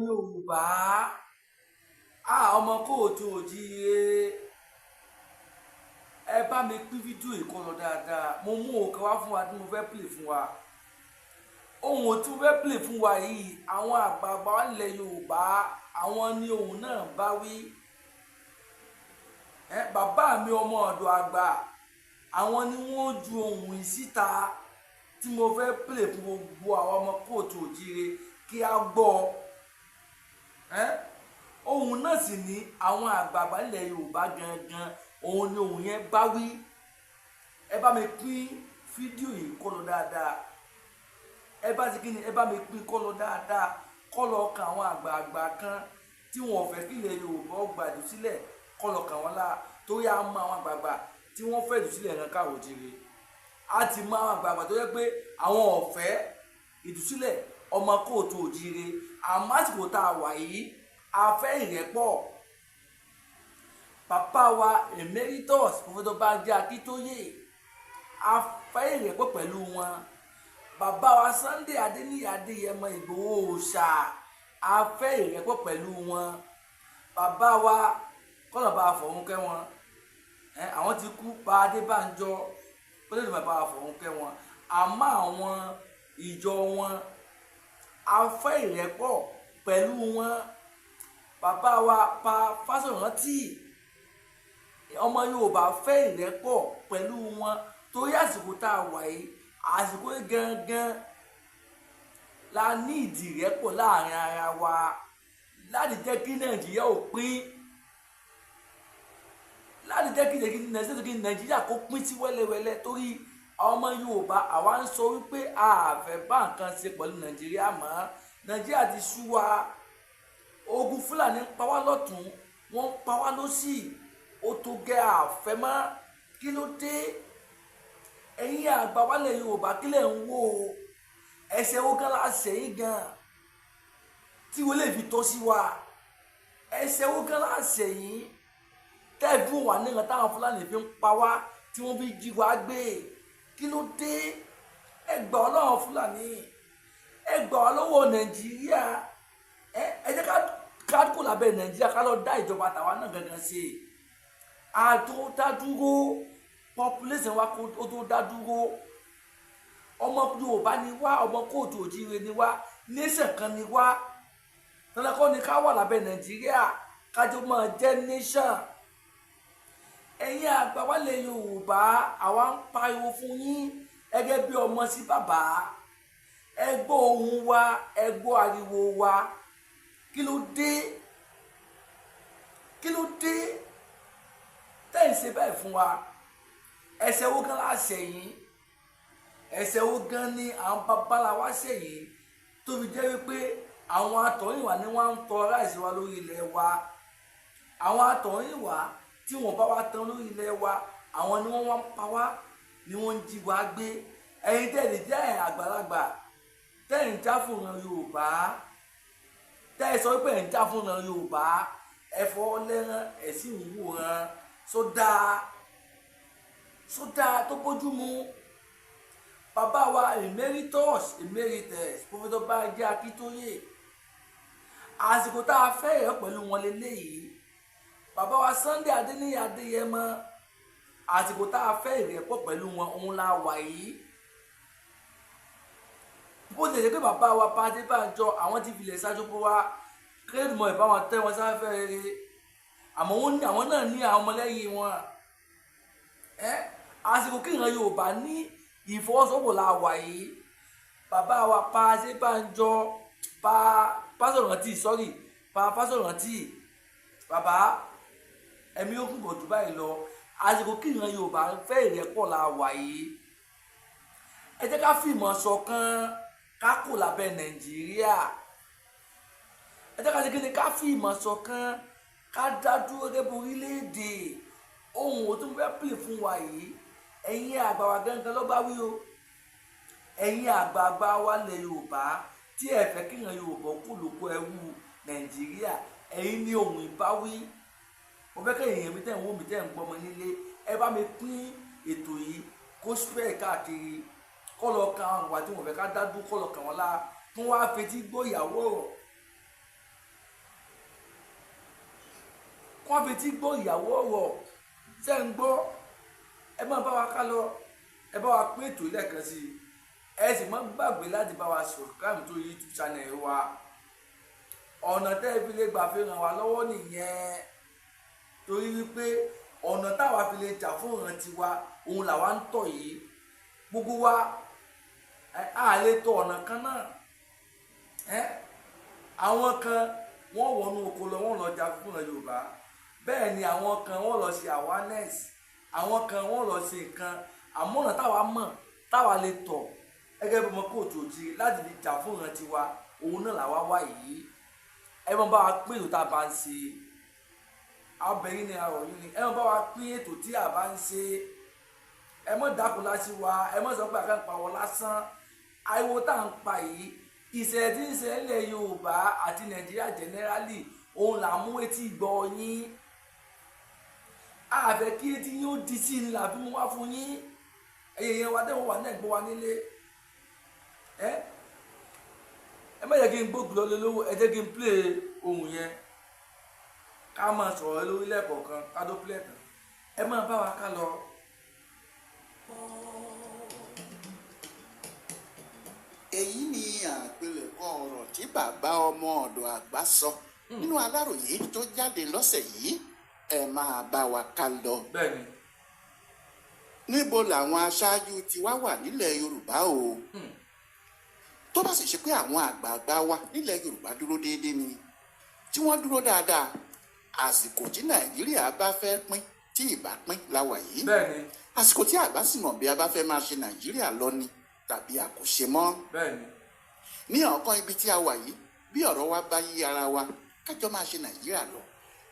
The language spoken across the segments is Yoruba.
Yorùbá ọmọ kóòtù òjíire ẹ bá mi pín fídíò ìkọlọ dáadáa. Mo mú òkè wá fún wa tí mo fẹ́ play fún wa. Ohun tí mo fẹ́ play fún wa yìí àwọn àgbààgbà ilẹ̀ Yorùbá àwọn ni ohun náà bá wí. Bàbá mi ọmọ ọ̀dọ̀ àgbà àwọn ni wọ́n ju ohun yìí síta tí mo fẹ́ play fún gbogbo àwọn ọmọ kóòtù òjíire kí a gbọ́. Ohun náà sì ní àwọn àgbààgbà ilẹ̀ Yorùbá gangan òun ni ohun yẹn bá wí. Ẹ bá mi pín fídíò yìí kó lọ dáadáa. Ẹ bá ti kí ni ẹ bá mi pín kó lọ dáadáa kó lọ kan àwọn àgbààgbà kan tí wọn ò fẹ́ kí ilẹ̀ Yorùbá gbàdú sílẹ̀ kó lọ kàn wọ́n láà torí a mọ àwọn àgbààgbà tí wọ́n fẹ́ jù sílẹ̀ ẹ̀ràn káwọ́ jire. A ti mọ àwọn àgbààgbà tó yẹ pé àwọn ọ̀fẹ́ ìdúsílẹ̀ ọmọ kóòtù òjíire àmọ́ àsìkò tá a wà yìí a fẹ́ ìrẹ́pọ̀. Bàbá wa emeritus Professor Banji Akíntóyè a fẹ́ ìrẹ́pọ̀ pẹ̀lú wọn. Bàbá wa Sunday Adéníyì Adéyẹmọ Ìgbòho Òòṣà a fẹ́ ìrẹ́pọ̀ pẹ̀lú wọn. Bàbá wa kọ́lọ̀bá àfọ̀rúnkẹ́ wọn àwọn ti kú pa Adébánjọ kọ́lẹ̀ bàbá àfọ̀rúnkẹ́ wọn àmọ́ àwọn ìjọ wọn a fẹ́ ìrẹ́pọ̀ pẹ̀lú wọn. Bàbá wa pa Fásọ̀rántì ọmọ Yorùbá fẹ́ ìrẹ́pọ̀ pẹ̀lú wọn torí àsìkò tá a wà yìí àsìkò gangan la ní ìdí ìrẹ́pọ̀ láàrin ara wa láti jẹ́ kí Nàìjíríà ò pín, láti jẹ́ kí Nàìjíríà kó pín sí wẹ́lẹ́wẹ́lẹ́ torí ọmọ Yorùbá àwa ń sọ wípé a fẹ́ bá nǹkan ṣe pẹ̀lú Nàìjíríà mọ́. Nàìjíríà ti sú wa. Ogun Fúlàní ń pa wá lọ́tún wọ́n ń pa wá lósì ó tó gẹ́ àfẹ́ mọ́. Kí ló dé? Ẹ̀yin àgbà wálẹ̀ Yorùbá kí lẹ̀ ń wò ó? Ẹsẹ̀ wo gan la ṣẹ̀yìn gan tí wọ́n lè fi tọ́ sí wa? Ẹsẹ̀ wo gan la ṣẹ̀yìn tẹ́ẹ̀dún wà nígbà táwọn Fúlàní fi ń pa wá tí wọ́n fi jí wa gbé? Kí ló dé? Ẹ gbà ọ́ lọ́wọ́ Fúlàní, ẹ gbà ọ́ lọ́wọ́ Nàìjíríà. Ẹ jẹ́ ká kó lábẹ́ Nàìjíríà ká lọ dá ìjọba tàwa náà gangan ṣe. Àtò dá dúró population wa kó tó dá dúró. Ọmọ Yorùbá ni wá, ọmọ kóòtù òjíire ni wá, nation kan ni wá. Tọ́lákọ́ ni ká wà lábẹ́ Nàìjíríà kájọ máa jẹ́ nation. Ẹ̀yin àgbà wálẹ̀ Yorùbá àwa ń pariwo fún yín gẹ́gẹ́ bí ọmọ sí bàbá. Ẹ gbọ́ ohùn wa, ẹ gbọ́ ariwo wa. Kí ló dé? Kí ló dé tẹ́ ẹ̀ ṣe bẹ́ẹ̀ fún wa? Ẹ̀ṣẹ̀ wo gan la ṣẹ̀yìn? Ẹ̀ṣẹ̀ wo gan ni àwọn babalá wa ṣẹ̀yìn tó fi jẹ́ wípé àwọn àtọ̀hìnwá ni wọ́n ń tọ ráìsì wa lórí ilẹ̀ wa? Àwọn àtọ̀hìnwá tí wọ́n bá wa tán lórí ilẹ̀ wa àwọn ni wọ́n wá ń pa wá ni wọ́n ń jí wa gbé. Ẹ̀yin tẹ́lẹ̀ jẹ́ àgbàlagbà tẹ́ ń jà fún ìran Yorùbá, tẹ́ ẹ sọ pé ẹ̀ ń jà fún ìran Yorùbá, ẹ fọ́ lẹ́rán ẹ̀ sì ń wòran sódà tó bójú mu. Bàbá wa emeritus Professor Banji Akíntóyè àsìkò tá a fẹ́ rẹ̀ pẹ̀lú wọn lélẹ́yìí. Bàbá wa Sunday Adéníyì Adéyẹmọ àsìkò tá a fẹ́ ìrẹ́pọ̀ pẹ̀lú wọn òun la wà yìí. Bó ṣe lè pé bàbá wa pa Adébánjọ àwọn ti filẹ̀ ṣáájú pé wá kéèdì mọ ìbáwọn tẹ́ wọn sáfẹ́ rere àmọ́ àwọn náà ní àwọn ọmọlẹ́yìn wọn. Àsìkò kí ìran Yorùbá ní ìfọwọ́sowọ́pọ̀ la wà yìí. Bàbá wa pa Adébánjọ pa Fásọ̀rántì bàbá ẹ̀mí ó kúbọ̀ jù báyìí lọ. Àsìkò kí ìran Yorùbá fẹ́ ìrẹ́pọ̀ la wà yìí. Ẹ jẹ́ ká fìmọ̀ ṣọ̀kan ká kò lábẹ́ Nàìjíríà. Ẹ jẹ́ ká ṣe kí ni ká fìmọ̀ ṣọ̀kan ká dá dúró gẹ́gẹ́ bí orílẹ̀-èdè. Ohun tó ń fẹ́ pè fún wa yìí ẹ̀yin àgbà wa gangan ló bá wí o. Ẹ̀yin àgbààgbà wa lẹ̀ Yorùbá tí ẹ fẹ́ kí ìran Yorùbá kú lóko ẹrú Nàìjíríà ẹ̀yin ní ohun ìbáwí. Mo fẹ́ kí èèyàn mi tẹ̀ ń wò mí tẹ̀ ń gbọ́ ọmọ nílé ẹ bá mi pín ètò yìí kó spread káàkiri kọ́ lọ kan àwọn àgbà tí wọ́n fẹ́ ká dá dúró kọ́ lọ kàn wọ́n lá kí wọ́n á fetí gbọ́ ìyàwó ọ̀rọ̀ wọ́n fi tí gbọ́ ìyàwó ọ̀rọ̀ ṣe ń gbọ́. Ẹ máa bá wa ká lọ, ẹ bá wa pín ètò lẹ́ẹ̀kan sí i, ẹ sì má gbàgbé láti bá wa subscribe tó YouTube channel wa. Ọ̀nà tẹ́ ẹ fi lè gbà fi ràn wá lọ́wọ́ nìyẹn, torí wípé ọ̀nà táwa fi lè jà fún ìran tiwa òun làwa ń tọ̀ yìí. Gbogbo wa a lè tọ̀ ọ̀nà kan náà. Àwọn kan wọ́n wọnú oko lọ, wọ́n lọ jà fún ìran Yorùbá, bẹ́ẹ̀ ni àwọn kan wọ́n lọ ṣe awareness, àwọn kan wọ́n lọ ṣe nǹkan. Àmọ́ ọ̀nà táwa mọ̀ táwa lè tọ̀ gẹ́gẹ́ bí ọmọ kóòtù òjì láti fi jà fún ìran tiwa òun náà làwa wá yìí. Ẹ máa bá wa pín ètò tá a bá ń ṣe, abẹ́yìn ni àrọ̀ yìí ni ẹ máa bá wa pín ètò tí a bá ń ṣe. Ẹ má dákun láti wá, ẹ má sọ pé àkàn pa wọ́n lásán. Ariwo tá à ń pa yìí, ìṣẹ̀lẹ̀ tí ń ṣẹlẹ̀ nílẹ̀ Yorùbá àti Nàìjíríà generally òun là mú etí gbọ́ yín. A fẹ́ kí etí yín ó di sí i là bí mo wá fún yín. Ẹ̀yin yẹn wá dẹ́wọ̀n wà náà gbọ́ wa nílé. Ẹ má jẹ́ kí n gbógun lọ lé lówó, ẹ jẹ́ kí n play ohun yẹn ká máa sọ̀rọ̀ lórí lẹ́ẹ̀kọ̀ọ̀kan ká tó play tán. Ẹ máa bá wa ká lọ. Èyí ni àpilẹ̀kọ ọ̀rọ̀ tí bàbá ọmọ ọ̀dọ̀ àgbà sọ nínú Aláròyé tó jáde lọ́sẹ̀ yìí. Ẹ máa bá wa ká lọ. Bẹ́ẹ̀ni. Níbo làwọn aṣáájú tiwa wà nílẹ̀ Yorùbá o? Tó bá sì ṣe pé àwọn àgbààgbà wa nílẹ̀ Yorùbá dúró déédéé ni, tí wọ́n dúró dáadáa, àsìkò tí Nàìjíríà bá fẹ́ pín tí ìbá pín láwà yìí. Bẹ́ẹ̀ni. Àsìkò tí àgbà sì mọ̀ bí a bá fẹ́ máa ṣe Nàìjíríà lọ ni tàbí a kò ṣe mọ́. Bẹ́ẹ̀ni. Ní ọ̀kan ibi tí a wà yìí, bí ọ̀rọ̀ wa bá yí ara wa kájọ máa ṣe Nàìjíríà lọ,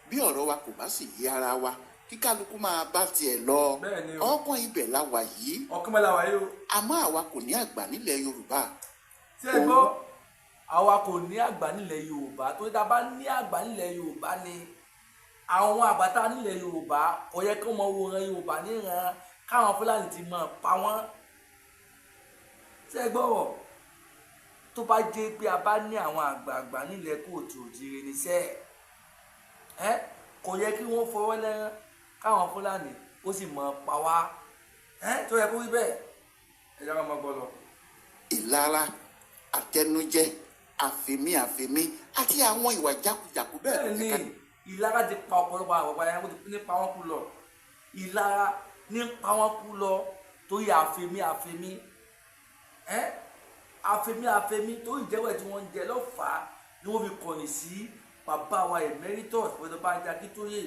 bí ọ̀rọ̀ wa kò bá sì yí ara wa kí kálukú máa bá tiẹ̀ lọ. Bẹ́ẹ̀ni o. Ọkàn ibẹ̀ la wà yìí. Ọkàn bẹ́ẹ̀ la wà yìí o. Àmọ́ àwa kò ní àgbà nílẹ̀ Yorùbá. Ṣé ẹ gbọ́? Àwa kò ní àgbà nílẹ̀ Yorùbá, tó dá bá ní àgbà nílẹ̀ Yorùbá ni àwọn àgbàtà nílẹ̀ Yorùbá kò yẹ kí wọ́n wo ran Yorùbá níran káwọn Fúlàní ti máa pa wọ́n. Ṣé ẹ gbọ́? Tó bá jẹ́ pé a bá ní àwọn àgbààgbà nílẹ̀ kóòtù òjìrì níṣẹ́, kò yẹ kí wọ́n fọwọ́ lẹ́rán káwọn Fúlàní ó sì máa pa wá. Tó yẹ kó rí bẹ́ẹ̀, ẹ jẹ́ ká máa gbọ́ lọ. Ìlara, àtẹnujẹ, àfẹ̀mí àti àwọn ìwà jákujàku bẹ́ẹ̀ ni ìlara ti pa ọ̀pọ̀lọpọ̀ àwọn ọ̀pọ̀ ayáwó ní pa wọ́n kú lọ. Ìlara ní pa wọ́n kú lọ torí àfẹ̀mí torí ìjẹ́wọ́ tí wọ́n ń jẹ lọ́fàá ni wọ́n fi kọ̀yìn sí bàbá wa emeritus Professor Banji Akíntóyè.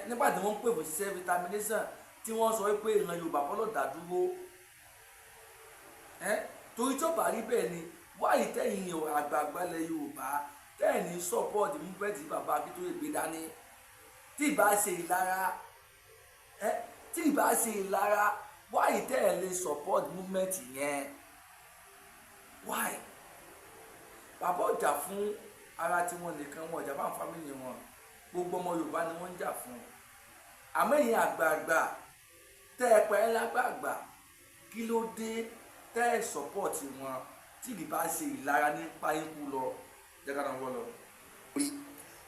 Nígbà tí wọ́n ń pè fún self determination tí wọ́n sọ pé ìran Yorùbá kọ́ ló dá dúró. Torí tí ó bá rí bẹ́ẹ̀ ni wáyé tẹ̀yìn àgbààgbà ilẹ̀ Yorùbá tẹ̀yìn support movement bàbá Akíntóyè gbé dání. Tí ìbá ṣe ìlara wáyé tẹ̀yìn lè support movement yẹn. Why? Bàbá ọjà fún ara tí wọn nìkan, wọn ọjà bá ń fámìlì wọn, gbogbo ọmọ Yorùbá ni wọ́n ń jà fún. Àmọ́ ẹ̀yin àgbààgbà tẹ́ ẹ pẹ́ lágbààgbà, kí ló dé tẹ́ ẹ support wọn tí kì bá ṣe ìlara nípa ikú lọ jẹ́ ká náà wọ́ lọ.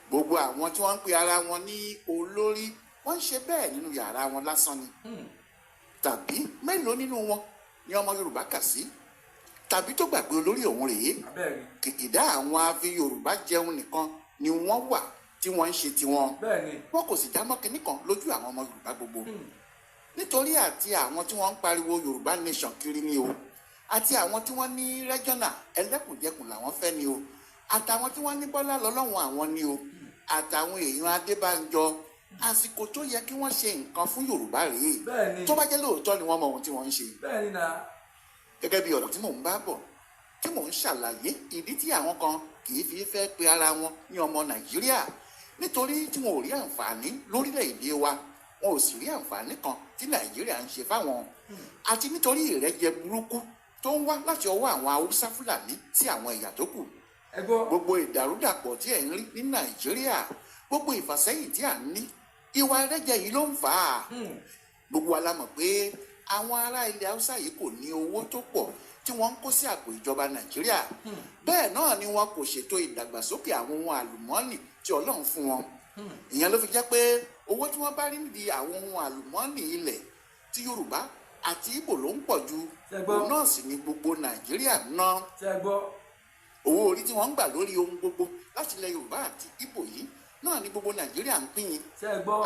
Gbogbo àwọn tí wọ́n ń pe ara wọn ní olórí wọ́n ń ṣe bẹ́ẹ̀ nínú yàrá wọn lásán ni. Tàbí mélòó nínú wọn ni ọmọ Yorùbá kà sí? Tàbí tó gbàgbé olórí òun rèé? Kìkìdá àwọn afi Yorùbá jẹun nìkan ni wọ́n wà tí wọ́n ń ṣe tiwọn. Wọn kò sì jámọ́ kinní kan lójú àwọn ọmọ Yorùbá gbogbo. Nítorí àti àwọn tí wọ́n ń pariwo Yorùbá nation kiri ni o, àti àwọn tí wọ́n ní regional ẹlẹ́kùnjẹkùn làwọn fẹ́ ni o, àtàwọn tí wọ́n ní Bọ́lá lọ́lọ́run àwọn ni o, àtàwọn èèyàn Adébánjọ. Àsìkò tó yẹ kí wọ́n ṣe nǹkan fún Yorùbá rèé. Tó bá jẹ́ lóòótọ́ ni wọ́n mọ ohun tí wọ́n ń ṣe. Gẹ́gẹ́ bí ọ̀rọ̀ tí mò ń bá bọ̀, tí mò ń ṣàlàyé ìdí tí àwọn kan kì í fi fẹ́ pe ara wọn ní ọmọ Nàìjíríà, nítorí tí wọn ò rí àǹfààní lórílẹ̀‐èdè wa, wọn ò sì rí àǹfààní kan tí Nàìjíríà ń ṣe fáwọn, àti nítorí ìrẹ́jẹ burúkú tó ń wá láti ọwọ́ àwọn Haúsá Fúlàní sí àwọn ẹ̀yà tó kù. Gbogbo ìdàrúdàpọ̀ tí ẹ̀ ń rí ní Nàìjíríà, gbogbo ìfàsẹ́yìn tí à ń ní, ìwà ìrẹ́jẹ yìí ló ń fà á. Gbogbo wa la mọ̀ pé àwọn ará ilẹ̀ Haúsá yìí kò ní owó tó pọ̀ tí wọ́n ń kó sí àpò ìjọba Nàìjíríà. Bẹ́ẹ̀ náà ni wọn kò ṣètò ìdàgbàsókè àwọn ohun àlùmọ́ọ́nì tí Ọlọ́run fún wọn. Ìyẹn ló fi jẹ́ pé owó tí wọ́n bá rí nídìí àwọn ohun àlùmọ́ọ́nì ilẹ̀ tí Yorùbá àti Ìgbò ló ń pọ̀ ju, òun náà sì ni gbogbo Nàìjíríà ná. Owó orí tí wọ́n ń gbà lórí ohun gbogbo láti ilẹ̀ Yorùbá àti Ìgbò yìí náà ni gbogbo Nàìjíríà ń pín in.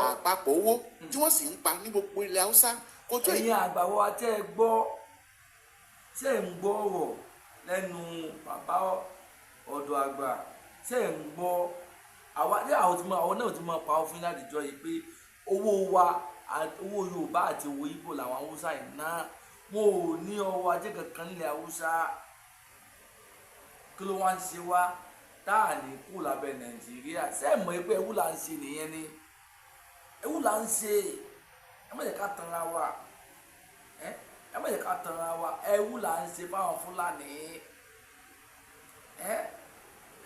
Àpapọ̀ owó tí wọ́n sì ń pa ní gbogbo ilẹ̀ Haúsá kó tó ẹ̀yin àgbàwọ̀ tẹ́ ẹ gbọ́ ṣé ń gbọ́ ọ̀rọ̀ lẹ́nu bàbá ọ̀dọ̀ àgbà, ṣé ń gbọ́ àwọn náà ti máa pa ọ fún ládìjọ́ yìí pé owó wa, owó Yorùbá àti owó Ìgbò làwọn Haúsá yìí ná. Wọn ò ní ọrọ̀ ajé kankan nílẹ̀ Haúsá. Kí ló wá ń ṣe wá tá à ní kú lábẹ́ Nàìjíríà? ṣé ẹ mọ̀ pé ewu là ń ṣe nìyẹn ni? Ewu là ń ṣe. Ẹ má jẹ́ ká tanra wa, ẹ má jẹ́ ká tanra wa. Ewu là ń ṣe fáwọn Fúlàní,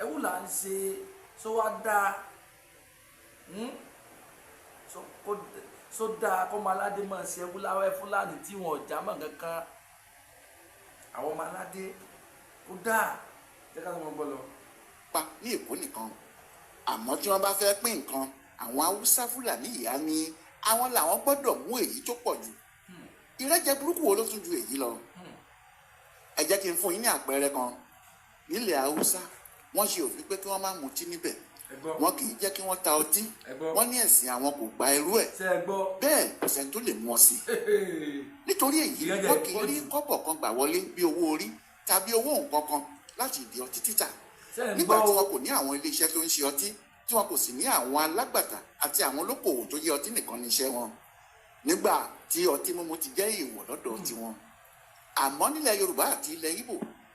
ewu là ń ṣe. So wá dáa, so dáa kọ́ ọmọ aládé máa ṣe ewu láwẹ́ Fúlàní tí wọn ò já mọ́ kankan. Àwọn ọmọ aládé kó dáa, jẹ́ ká lọ́mọ bọ́ lọ. Pa ní Èkó nìkan, àmọ́ tí wọ́n bá fẹ́ pín nǹkan, àwọn Haúsá Fúlàní yìí á ní àwọn làwọn gbọ́dọ̀ mú èyí tó pọ̀ jù. Ìrẹ́jẹ burúkú wo ló tún ju èyí lọ? Ẹ jẹ́ kí n fún yín ní àpẹẹrẹ kan. Nílẹ̀ Haúsá wọ́n ṣe òfin pé kí wọ́n má mutí níbẹ̀. Wọn kì í jẹ́ kí wọ́n ta ọtí. Wọ́n ní ẹ̀sìn àwọn kò gba irú ẹ̀. Bẹ́ẹ̀ kò sẹ́ni tó lè mú ọ sí. Nítorí èyí wọ́n kì í rí kọ́bọ̀ kan gbà wọlé bí owó orí tàbí owó nǹkan kan láti ìdí ọtí títà. Nígbà tí wọn kò ní àwọn ilé iṣẹ́ tó ń ṣe ọtí, tí wọn kò sì ní àwọn alágbàtà àti àwọn olókòwò tó yẹ ọtí nìkan ní iṣẹ́ wọn. Nígbà tí ọtí mímu ti jẹ́ èèwọ̀ lọ́dọ̀ tiwọn. Àmọ́ nílẹ̀ Yorùbá àti ilẹ̀ Ìgbò,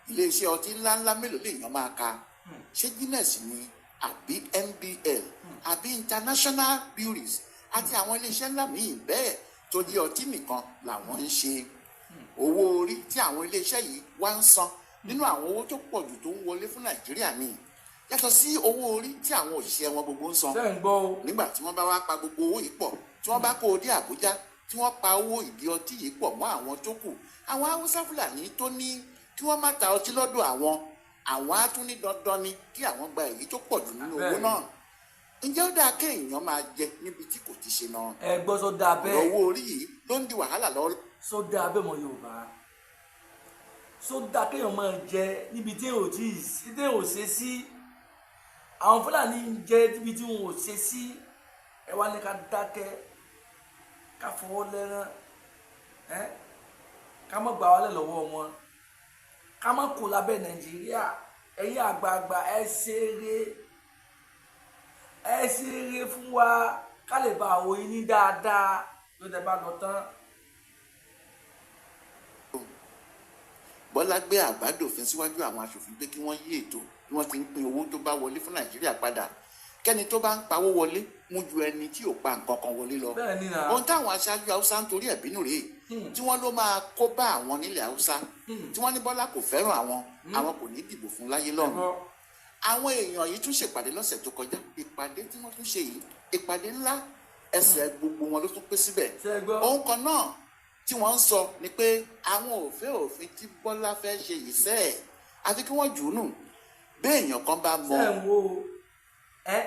ilé iṣẹ́ ọtí ńláńlá mélòó lèèyàn máa ka? Ṣé Guinness ni àbí NBL àbí International Breweries àti àwọn ilé iṣẹ́ ńlá míì bẹ́ẹ̀ tó jẹ́ ọtí nìkan làwọn ń ṣe. Owó orí tí àwọn ilé iṣẹ́ yìí wá ń san nínú àwọn owó tó pọ̀ jù tó ń wọlé fún Nàìjíríà ni, yàtọ̀ sí owó orí tí àwọn òṣìṣẹ́ wọn gbogbo ń san. Nígbà tí wọ́n bá wá pa gbogbo owó yìí pọ̀, tí wọ́n bá kó o dé Àbújá, tí wọ́n pa owó ìdí ọtí yìí pọ̀ mọ́ àwọn tó kù, àwọn Haúsá Fúlàní tó ní kí wọ́n má ta ọtí lọ́dọ̀ àwọn á tún ní dandan ni kí àwọn gba èyí tó pọ̀ jù nínú owó náà. Ǹjẹ́ ó dáa kéèyàn máa jẹ níbi tí kò ti ṣe náà? Ẹ gbọ́ sọ dáa bẹ́ẹ̀. Owó orí yìí ló ń di wàhálà lọ. Sọ dáa bẹ́ẹ̀ mọ Yorùbá. Sọ dáa kéèyàn máa jẹ níbi tí èèyàn ò ṣe sí. Àwọn Fúlàní ń jẹ níbi tí wọn ò ṣe sí. Ẹ wá ní ká dákẹ́, ká fọwọ́ lẹ́rán, ká má gbà wálẹ̀ lọ́wọ́ wọn, ká má kó lábẹ́ Nàìjíríà. Ẹ̀yin àgbààgbà ẹ ṣeré fún wa ká lè bá àwọn yín ní dáadáa ló dé bá lọ tán. Bọ́lá gbé àbádòfin síwájú àwọn aṣòfin pé kí wọ́n yí ètò bí wọ́n ti ń pín owó tó bá wọlé fún Nàìjíríà padà. Kẹ́ni tó bá ń pawó wọlé mú ju ẹni tí ò pa nǹkan kan wọlé lọ. Ohun táwọn aṣáájú Haúsá ń torí ẹ̀ bínú rèé, tí wọ́n ló máa kó bá àwọn nílẹ̀ Haúsá, tí wọ́n ní Bọ́lá kò fẹ́ràn àwọn kò ní dìbò fún láyé lọ́run. Àwọn èèyàn yìí tún ṣèpàdé lọ́sẹ̀ tó kọjá. Ìpàdé tí wọ́n tún ṣe yìí, ìpàdé ńlá, ẹsẹ̀ gbogbo wọn ló tún pé síbẹ̀. Ohun kan náà tí wọ́n ń sọ ni pé àwọn ò fẹ́ òfin tí Bọ́lá fẹ́ ṣe yìí sẹ́ẹ̀, àfi kí wọ́n jù ú nù. Béèyàn kan bá mọ.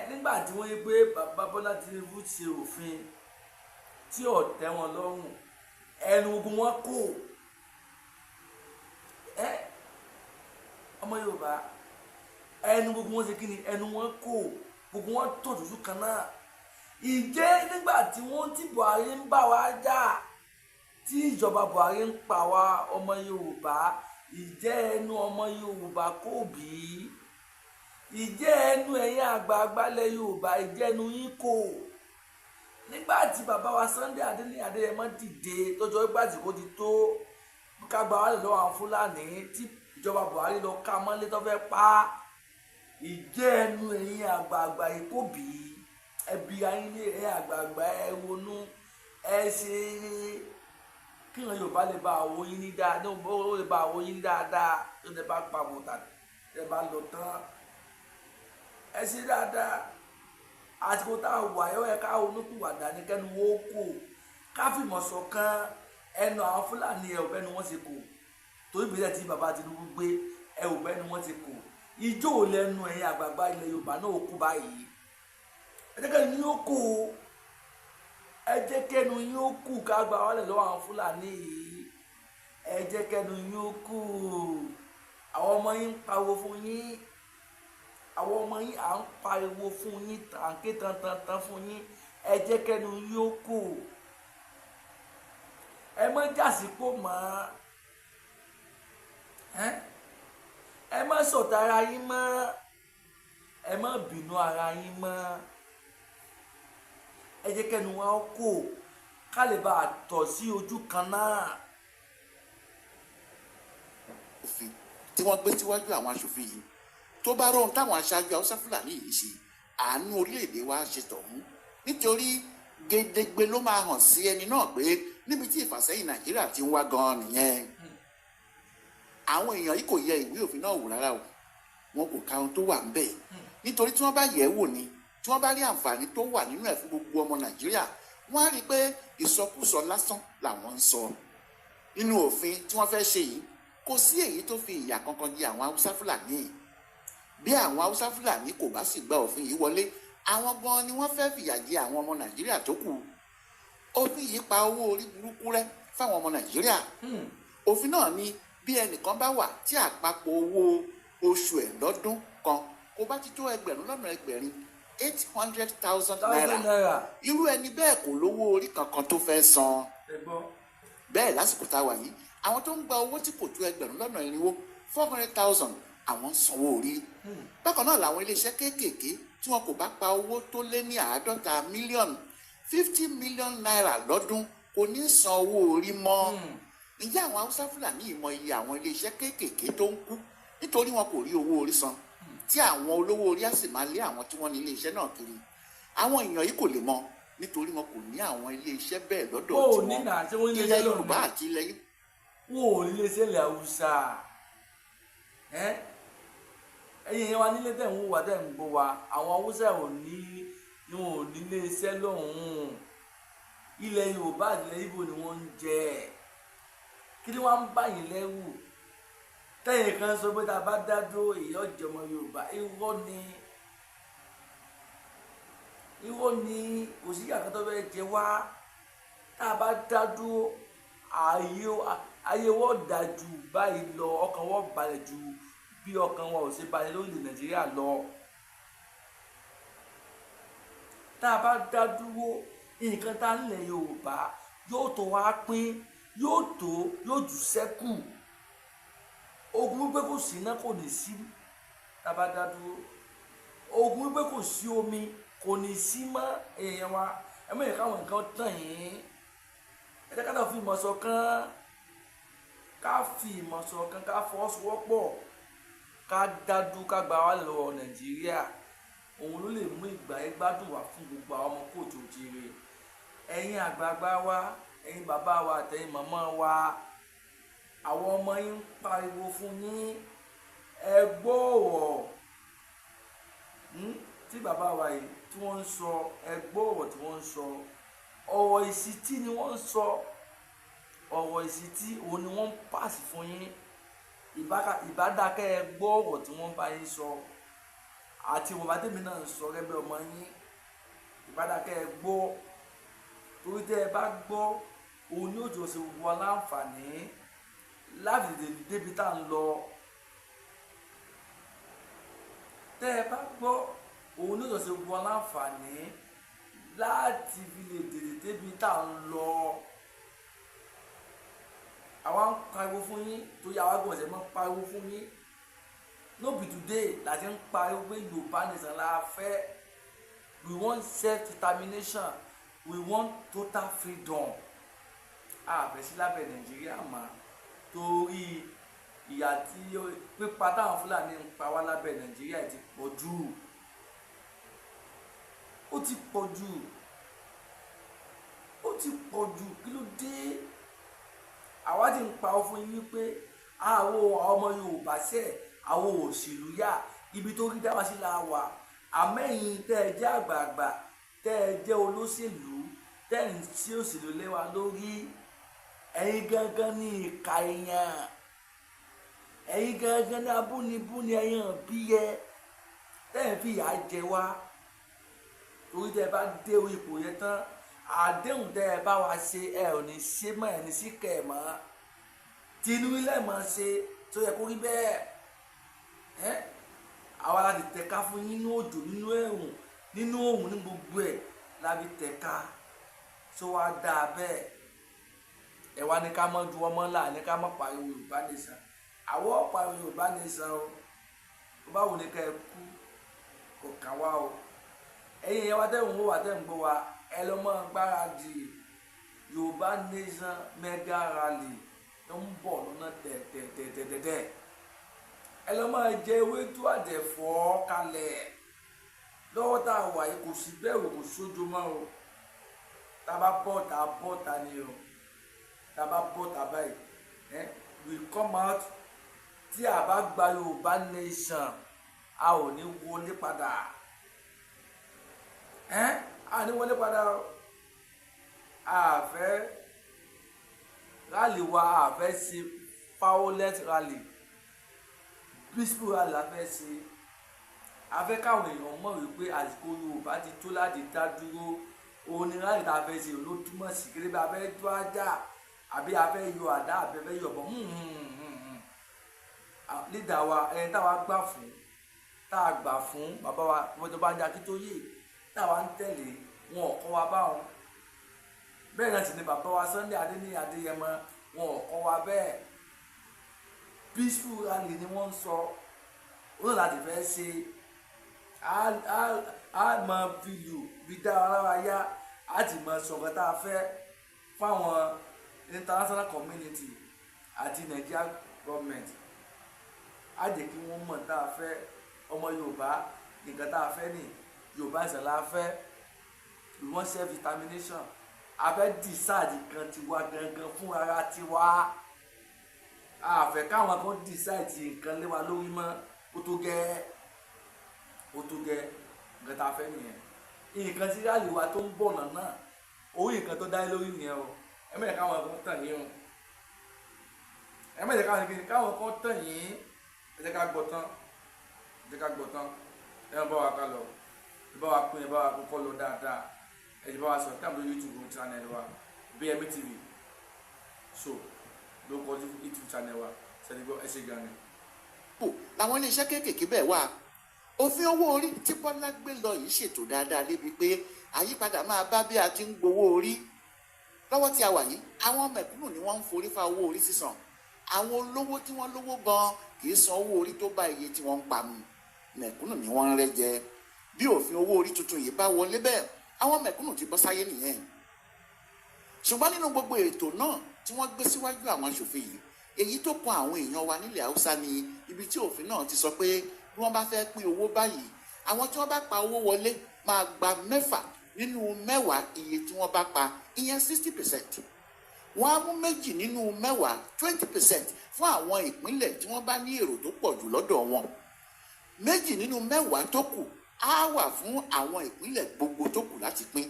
Nígbà tí wọ́n yí pé bàbá Bọ́lá Tinubu ṣe òfin tí ò tẹ́ wọn lọ́rùn, ẹnu ogun wọn kò. Ọmọ Yorùbá, ẹnu gbogbo wọn ṣe kí ni? Ẹnu wọn kò, gbogbo wọn tó dúdú kan náà. Ìjẹ́ nígbà tí wọ́n ti Buhari ń bá wa jà, tí ìjọba Buhari ń pa wá ọmọ Yorùbá, ìjẹ́ ẹnu ọmọ Yorùbá kò bí? Ìjẹ́ ẹnu ẹ̀yin àgbààgbà ilẹ̀ Yorùbá, ìjẹ́ ẹnu yín kò? Nígbà tí bàbá wa Sunday Adéyẹmọ dìde lọ́jọ́ ìgbà tí kò ti tó ká gba wálé lọ́wọ́ àwọn Fúlàní tí ìjọba Buhari lọ ká mọ́lé tó fẹ́ pa, ìjẹ́ ẹnu ẹ̀yin àgbààgbà yìí kò bí? Ẹbí ayé ẹ̀yin àgbààgbà ẹ ronú, ẹ ṣe kí ìran Yorùbá lè bá àwọn yín ní dáadáa, ó lè bá àwọn yín ní dáadáa tó lè bá pa àwọn tàbí lè bá lọ tán. Ẹ ṣe dáadáa. Àsìkò tá a wà yọ ẹ ká olókùwàdà ní kẹ́nu wo kò, ká fìmọ̀ ṣọ̀kan. Ẹnu àwọn Fúlàní ẹ̀ ọ̀bẹ ni wọ́n ṣe kò. torí ìgbésẹ̀ tí bàbá Tinubu gbé ẹ ò bẹ́ẹ̀ ni wọ́n ti kù ijó ò lẹ́nu ẹ̀yin àgbààgbà ilẹ̀ Yorùbá náà ó kú báyìí ẹ jẹ́ kẹ́nu yín ó kù ẹ jẹ́ kẹ́nu yín ó kù ká gba wálẹ̀ lọ́wọ́ àwọn Fúlàní yìí ẹ jẹ́ kẹ́nu yín ó kù àwọn ọmọ yín ń pariwo fún yín àwọn ọmọ yín à ń pariwo fún yín à ń ké tantan fún yín ẹ jẹ́ kẹ́nu yín ó kù ẹ má jàsípò mọ́ ẹ má sọ̀tà ara yín mọ́ ẹ má bínú ara yín mọ́ ẹ jẹ́ kẹ́nu wa ó kù ká lè bá a tọ̀ sí ojú kan náà. òfin tí wọ́n gbé síwájú àwọn aṣòfin yìí tó bá rọrùn táwọn aṣáájú Haúsá Fúlàní yìí ṣe àánú orílẹ̀-èdè wa ṣe tọ̀hún nítorí gedegbe ló máa hàn sí ẹni náà pé níbi tí ìfàsẹ́yìn Nàìjíríà ti ń wá gan-an nìyẹn àwọn èèyàn yìí kò yẹ ìwé òfin náà wò rárá o wọn kò ka ohun tó wà ńbẹ̀ nítorí tí wọ́n bá yẹ̀ ẹ́ wò ni tí wọ́n bá rí àǹfààní tó wà nínú ẹ̀ fún gbogbo ọmọ Nàìjíríà wọ́n á rí i pé ìsọkúsọ lásán làwọn ń sọ nínú òfin tí wọ́n fẹ́ ṣe yìí kò sí èyí tó fi ìyà kankan jẹ àwọn Haúsá Fúlàní bí àwọn Haúsá Fúlàní kò bá sì gba òfin yìí wọlé àwọn gan ni wọ́n fẹ́ fìyà jẹ àwọn ọmọ Nàìjíríà tó kù òfin yìí pa owó orí burúkú rẹ́ fáwọn ọmọ Nàìjíríà òfin náà ni bí ẹnìkan bá wà tí àpapọ̀ owó oṣù ẹ̀ lọ́dún kan kò bá ti tó ẹgbẹ̀rún lọ́nà ẹgbẹ̀rin 800,000 naira irú ẹni bẹ́ẹ̀ kò lówó orí kankan tó fẹ́ san bẹ́ẹ̀ lásìkò tá a wà yìí àwọn tó ń gba owó tí kò tó ẹgbẹ̀rún lọ́nà irinwó 400,000 àwọn ń sanwó orí bákan náà làwọn iléeṣẹ́ kéékèèké tí wọn kò bá pa owó tó lé ní 50 mílíọ̀nù 50 mílíọ̀nù náírà lọ́dún kò ní san owó orí mọ́ ǹjẹ́ àwọn Haúsá Fúlàní yìí mọ iye àwọn iléeṣẹ́ kéékèèké tó ń kú nítorí wọn kò rí owó orí san tí àwọn olówó orí á sì máa lé àwọn tí wọ́n ní iléeṣẹ́ náà kiri àwọn èèyàn yìí kò lè mọ nítorí wọn kò ní àwọn iléeṣẹ́ bẹ́ẹ̀ lọ́dọ̀ tiwọn ilẹ̀ Yorùbá àti ilẹ̀ yìí. wọn ò ní iléeṣẹ́ ilẹ̀ Haúsá ẹ̀yin yẹn wa nílé tẹ̀ ń wò wá tẹ̀ ń gbọ́ wa àwọn Haúsá ò ní iléeṣẹ́ lọ́hùn-ún ilẹ̀ Yorùbá àti ilẹ̀ Ìgbò ni wọ́n ń jẹ kí ni wọ́n ń bá yín lẹ́rù tẹ́yìn kan sọ pé tá a bá dá dúró èyí ọ̀jọ̀ ọmọ Yorùbá irọ́ ni kò sí àkàtọ́ bẹ́ẹ̀ jẹ wá tá a bá dá dúró ayé wọ́n dà jù báyìí lọ ọkàn wọ́n balẹ̀ jù bí ọkàn wọn ò ṣe balẹ̀ lórílẹ̀ Nàìjíríà lọ tá a bá dá dúró nǹkan tá a nílẹ̀ Yorùbá yóò tó wá pín yóò jù sẹ́kù ogun wípé kò sí iná kò ní sí tá a bá dá dúró ogun wípé kò sí omi kò ní sí mọ́ èèyàn wa ẹ mọ̀ yẹn káwọn nǹkan tàn yín ẹ jẹ́ ká náà fi ìmọ̀ ṣọ̀kan ká fi ìmọ̀ ṣọ̀kan ká fọwọ́sowọ́pọ̀ ká dádú ká gba wá lọ́wọ́ Nàìjíríà òun ló lè mú ìgbà yẹn gbádùn wá fún gbogbo àwọn ọmọ kóòtù òjìrè ẹ̀yin àgbààgbà wa ẹ̀yin bàbá wa àtẹ̀yin màmá wa àwọn ọmọ yín ń pariwo fún yín ẹ gbọ́ ọ̀rọ̀ tí bàbá wa yìí tí wọ́n ń sọ ẹ gbọ́ ọ̀rọ̀ tí wọ́n ń sọ ọ̀rọ̀ ìsítí ni wọ́n ń sọ ọ̀rọ̀ ìsítí òun ni wọ́n ń pàṣẹ fún yín ìbádàkẹ́ ẹ gbọ́ ọ̀rọ̀ tí wọ́n bá yín sọ àti wọn bá tèmi náà ń sọ rẹ́bẹ̀ ọmọ yín ìbádàkẹ́ ẹ gbọ́ torí tẹ́ ẹ bá gbọ́ òun ni òjò ṣe gbogbo wa láǹfààní láti débi tá à ń lọ tẹ́ ẹ bá gbọ́ òun ni òjò ṣe gbogbo wa láǹfààní láti fi lè dèdè débi tá à ń lọ àwa ń pariwo fún yín torí àwa gbọ́dọ̀ ṣe máa ń pariwo fún yín no be today láti ń pariwo pé Yorùbá nìsan la fẹ́ we want self-determination we want total freedom àbẹ̀sí lábẹ́ Nàìjíríà mà torí ìyà tí pípa táwọn Fúlàní ń pa wá lábẹ́ Nàìjíríà ti pọ̀ jù ó ti pọ̀ jù kí ló dé àwa ti ń pa ọ fún yín wípé àwọn ọmọ Yorùbá ṣe àwọn òṣèlú yá ibi tó rí dáwà sí la wà àmẹ́yìn tẹ́ ẹ jẹ́ àgbààgbà tẹ́ ẹ jẹ́ olóṣèlú tẹ́ ẹ ń tí òṣèlú lé wa lórí ẹ̀yin gangan ní ìka èèyàn ẹ̀yin gangan ní abúnibúni ẹ̀yin bí yẹ tẹ́ẹ̀ fi ìyà jẹ wá torí tẹ́ ẹ bá dé ipò yẹn tán àdéhùn tẹ́ ẹ bá wa ṣe ẹ ò ní ṣe mọ́ ẹ ní síkẹ̀ ẹ̀ mọ́ tinú ilé mọ́ ṣe tó yẹ kó rí bẹ́ẹ̀ ẹ́ àwa láti tẹ̀ka fún yín nínú òjò nínú ẹ̀rùn nínú òòrùn ní gbogbo ẹ̀ láti tẹ̀ka tó wá dáa bẹ́ẹ̀ ẹ wá ní ká mọ́ ju ọmọ ńlá ní ká mọ́ pariwo Yorùbá nation àwọ̀ pariwo Yorùbá nation o tó bá wù ní ká ẹ kú kò kàn wá o ẹ̀yin yẹn wá tẹ̀wọ̀n wò wá tẹ̀wọ̀n gbọ́ wa ẹ lọ́ mọ́ gbáradì Yorùbá nation mega rally tó ń bọ̀ lọ́nà tẹ̀tẹ̀tẹ̀tẹ̀tẹ̀ ẹ lọ́ máa jẹ ewédú àjẹfọ́ kalẹ̀ lọ́wọ́ tá a wà yìí kò sí bẹ́ẹ̀ kò sójú mọ́ o tá a bá bọ́ ta ni o tá a bá bọ́ ta báyìí we come out tí a bá gba Yorùbá nation a ò ní wọlé padà a ní wọlé padà a fẹ́ rally wa a fẹ́ ṣe violent rally peaceful rally la fẹ́ ṣe a fẹ́ káwọn èèyàn mọ̀ wípé àsìkò Yorùbá ti tó láti dá dúró òun ni rally ta fẹ́ ṣe ló túmọ̀ sí kéré bí a fẹ́ tó ajá àbí a fẹ́ yọ àdá àbí a fẹ́ yọ ọ̀bọ̀n lídà wa ẹni táwa gbà fún bàbá wa wọ́n bá ń jà Akíntóyè táwa ń tẹ̀lé wọn ò kọ́ wa báwọn bẹ́ẹ̀ náà sì ni bàbá wa Sunday Adéníyì Adéyẹmọ wọn ò kọ́ wa bẹ́ẹ̀ peaceful rally ni wọ́n ń sọ òun láti fẹ́ ṣe a máa fìlù bí dá ara wa yá a ti máa sọ̀rọ̀ tá a fẹ́ fáwọn international community àti Nigeria government a jẹ́ kí wọ́n mọ̀ tá a fẹ́ ọmọ Yorùbá nìkan tá a fẹ́ ní Yorùbá ìṣẹ̀lẹ̀ a fẹ́ we want self determination a fẹ́ decide kan tiwa gangan fún ara tiwa a fẹ́ káwọn kan decide nǹkan lé wa lórí mọ́ ó tó gẹ́ nǹkan tá a fẹ́ nìyẹn nǹkan tí rálì wa tó ń bọ̀ náà orí nǹkan tó dáyé lórí nìyẹn o ẹ mẹ́jẹ̀ káwọn kan tàn yín o ẹ mẹ́jẹ̀ káwọn kan tàn yín ẹ jẹ́ ká gbọ́ tán ẹ bá wa ká lọ ẹ bá wa pín ẹ bá wa kọ́kọ́ lọ dáadáa ẹ jẹ́ bá wa sọ káàbọ̀ YouTube channel wa BMA TV so ló kọ́ YouTube channel wa sẹ́dígbọ́ ẹ ṣe gan ni. làwọn iléeṣẹ́ kéékèèké bẹ́ẹ̀ wà òfin owó orí tí Bọ́lá gbé lọ yìí ṣètò dáadáa débi pé àyípadà máa bá bí a ti ń gbowó orí lọ́wọ́ tí a wà yìí àwọn mẹ̀kúnnù ni wọ́n ń forí fa owó orí sísan àwọn olówó tí wọ́n lówó gan kì í san owó orí tó bá iye tí wọ́n ń pa mu mẹ̀kúnnù ni wọ́n ń rẹ́ jẹ bí òfin owó orí tuntun yìí bá wọlé bẹ́ẹ̀ àwọn mẹ̀kúnnù ti bọ́ sáyé nìyẹn ṣùgbọ́n nínú gbogbo ètò náà tí wọ́n gbé síwájú àwọn aṣòfin yìí èyí tó kan àwọn èèyàn wa nílẹ̀ Haúsá ni ibi tí òfin náà ti sọ pé bí wọ́n bá fẹ́ pín owó báyìí àwọn tí wọ́n bá pa owó wọlé máa gba 6 nínú 10 iye tí wọ́n bá pa ìyẹn 60%. wọ́n á mú 2 nínú 10 20% fún àwọn ìpínlẹ̀ tí wọ́n bá ní èrò tó pọ̀ jù lọ́dọ̀ wọn 2 nínú 10 tó kù á wà fún àwọn ìpínlẹ̀ gbogbo tó kù láti pín.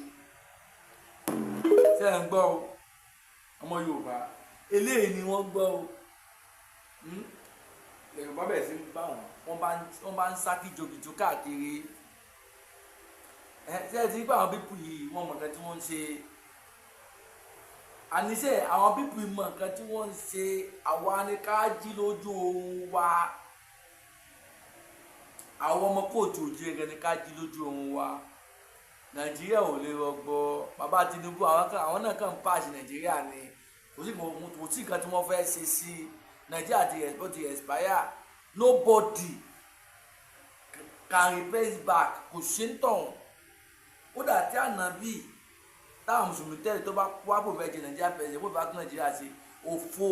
ṣé ẹ ń gbọ́ o ọmọ Yorùbá eléyìí ni wọ́n gbọ́ o Yorùbá bẹ̀rẹ̀ sí bá wọ́n bá ń sá kíjokìjo káàkiri ṣé ẹ ti rí pé àwọn pípù yìí wọ́n mọ̀ nǹkan tí wọ́n ń ṣe àníṣe àwọn pípù yìí mọ̀ nǹkan tí wọ́n ń ṣe àwa ni ká jí lójú oorun wa àwọn ọmọ kóòtù òjìrè ni ká jí lójú oorun wa Nàìjíríà ò lè rọgbọ bàbá Tinubu àwọn náà kàn ń pàṣẹ Nàìjíríà ni kò sí nǹkan tí wọ́n fẹ́ ṣe sí Nàìjíríà ti expire nobody can replace back kò ṣe ń tọ̀hún kódà tí ànábì táwọn mùsùlùmí tẹ́lẹ̀ tó bá wá bò fẹ́ jẹ Nàìjíríà fẹ́ ṣe bó bá tún Nàìjíríà ṣe òfo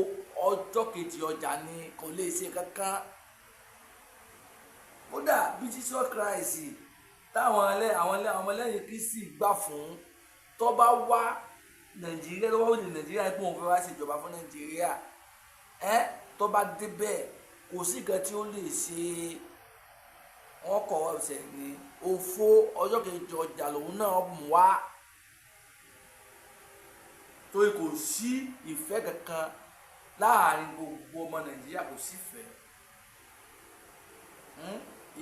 ọjọ́ kejì ọjà ni kò lè ṣe kankan kódà bí Jesus Christ táwọn ọmọlẹ́yìn Kristi gbà fún tó bá wá Nàìjíríà tó bá wọ́n ní Nàìjíríà pé òun fẹ́ wá ṣèjọba fún Nàìjíríà tó bá débẹ̀ kò sí nǹkan tí ó lè ṣe wọ́n kọ̀ ọ̀sẹ̀ ní òfo ọjọ́ kejì ọjà lòun náà mú wá torí kò sí ìfẹ́ kankan láàrin gbogbo ọmọ Nàìjíríà kò sí ìfẹ́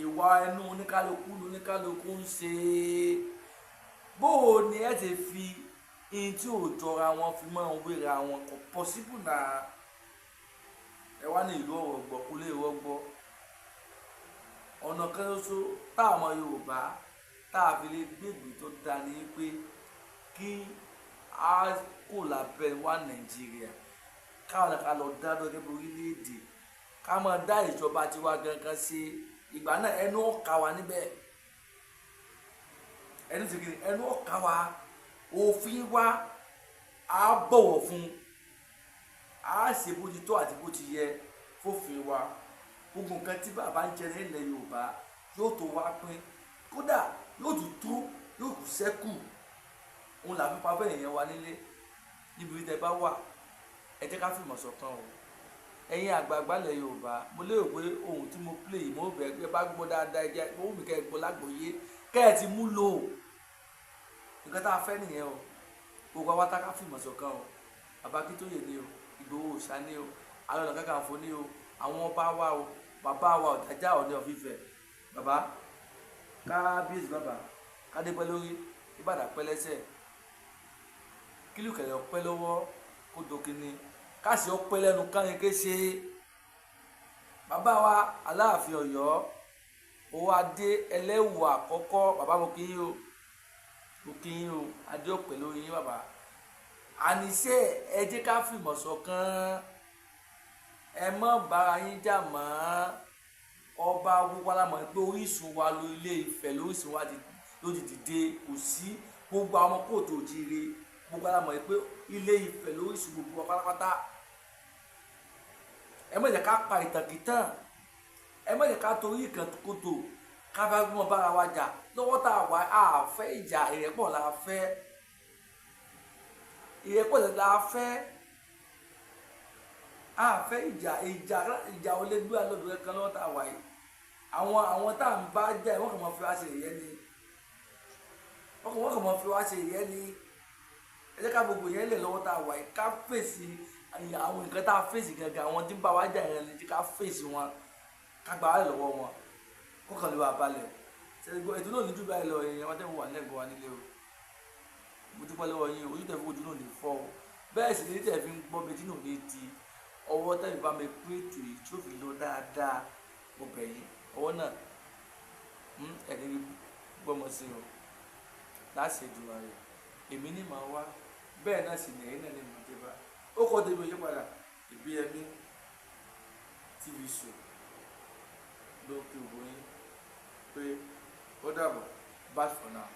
ìwà ẹnu oníkálukú lóníkálukú ń ṣe. Bó o ní ẹ ti fi ihun tí ò jọra wọn fi máa ń wéra wọn, kò pọ́síbù náà. Ẹ wá ní ìlú ọ̀rọ̀ gbọ́ kó lè rọ́gbọ́. Ọ̀nà kan ṣoṣo táwọn Yorùbá tá a fi lè gbègbè tó dáa ní pé kí a kò lábẹ́ wá Nàìjíríà, káwọn ká lọ dá lọ́gẹ́ bí orílẹ̀-èdè, ká máa dá ìjọba tiwa gangan ṣe. Ìgbà náà ẹnu ọ̀ka wa níbẹ̀, ẹnu ọ̀ka wa, òfin wa á bọ̀wọ̀ fún, á ṣe bó ti tó àti bó ti yẹ fófin wa. Gbogbo nǹkan tí bàbá ń jẹ nílẹ̀ Yorùbá yóò tó wá pín, kódà yóò tún tó, yóò tún ṣẹ́kù. Òun là fi pa bẹ́ẹ̀ yẹn wá nílé níbi tẹ́ bá wà. Ẹ jẹ́ ká fìmọ̀ ṣọ̀kan o. Ẹ̀yin àgbààgbà ilẹ̀ Yorùbá, mo lérò pé ohun tí mo play yìí mo bẹ̀ pé bá gbọ́ dáadáa, ẹ jẹ́ mo wù mí kẹ́ ẹ gbọ́ lágbòye, kẹ́ ẹ ti mú lò. Nǹkan tá a fẹ́ nìyẹn o. Gbogbo wa tá ká fìmọ̀ ṣọ̀kan o. Bàbá Akíntóyè ni o, Ìgbòho Òòṣà ni o, Ààrẹ Ọ̀nà Kakanfò ni o, àwọn ọba wa o, bàbá wa Ọ̀jájá Ọọ̀ni of Ifẹ̀, bàbá kábíyèsí, bàbá kádé pẹ́ lórí, Ìbàdàn pẹ́ lẹ́sẹ̀, kílùkẹ̀lẹ̀ ọpẹ́ lọ́wọ́ kó dókínní, káṣí ọpẹ́ lẹ́nu káyín kéṣe. Bàbá wa Aláàfin Ọ̀yọ́, owó adé ẹlẹ́wù àkọ́kọ́, bàbá mo kí yín o, mo kí yín o, adé ọpẹ́ lórí yín bàbá. Àníṣe ẹ jẹ́ ká fìmọ̀ ṣọ̀kan, ẹ má bára yín jà mọ́. Ọba gbogbo alámọ̀ pé orísun wa ló Ilé Ifẹ̀, lórísun wa ló ti dìde, kò sí gbogbo àwọn kóòtù òjìire, gbogbo alámọ̀ pé Ilé Ifẹ̀ lórísun gbogbo wa pátápátá. Ẹ má jẹ́ ká pa ìtàkìtàn, ẹ má jẹ́ ká torí ìkàntòkòtò ká bá gbọ́n bára wa jà. Lọ́wọ́ tá a wà á fẹ́ ìjà, ìrẹ́pọ̀ la fẹ́, ìrẹ́pọ̀ la fẹ́, a fẹ́ ìjà ò lè gbé alọ́dún ẹ̀kan lọ́wọ́ tá a wà yìí. Àwọn tá à ń bá jà wọ́n kàn máa fi wá ṣe ìyẹn ni, wọ́n kàn máa fi wá ṣe ìyẹn ni. Ẹ jẹ́ ká gbogbo ìyẹn lẹ̀ lọ́wọ́ tá a wà yìí, ká fèsì àwọn nǹkan tá a fèsì gangan, àwọn tí ń bá wa jà yẹn ni ká fèsì wọn, ká gbà wá lọ́wọ́ wọn, kó kàn lè wà balẹ̀. Ètò náà ní jù báyìí lọ, èèyàn wọn tẹ́ wà lẹ́gbọ̀n wa nílé o. Mo dúpẹ́ lọ́wọ́ yín o, ojú tẹ̀ fi ojú náà lè fọ́ o, bẹ́ẹ̀ sì ní tẹ̀ fi ń gbọ́ méjì náà lè di ọwọ́ tẹ́lẹ̀ bá mi pé ètò yìí tí ó fi lọ dáadáa. Mo bẹ̀ yín, ọwọ́ náà ẹni gbọ́mọ sí o láti ìdùnnú rẹ̀, èmi ní màá wá, bẹ́ẹ̀ náà sì ní ẹ̀yìn náà ní màá dé bá. Ó kọ́ débi ojú padà, Ìbíyẹmí TV show ló kí ògbó yín pé ó dàbọ̀, bye for now.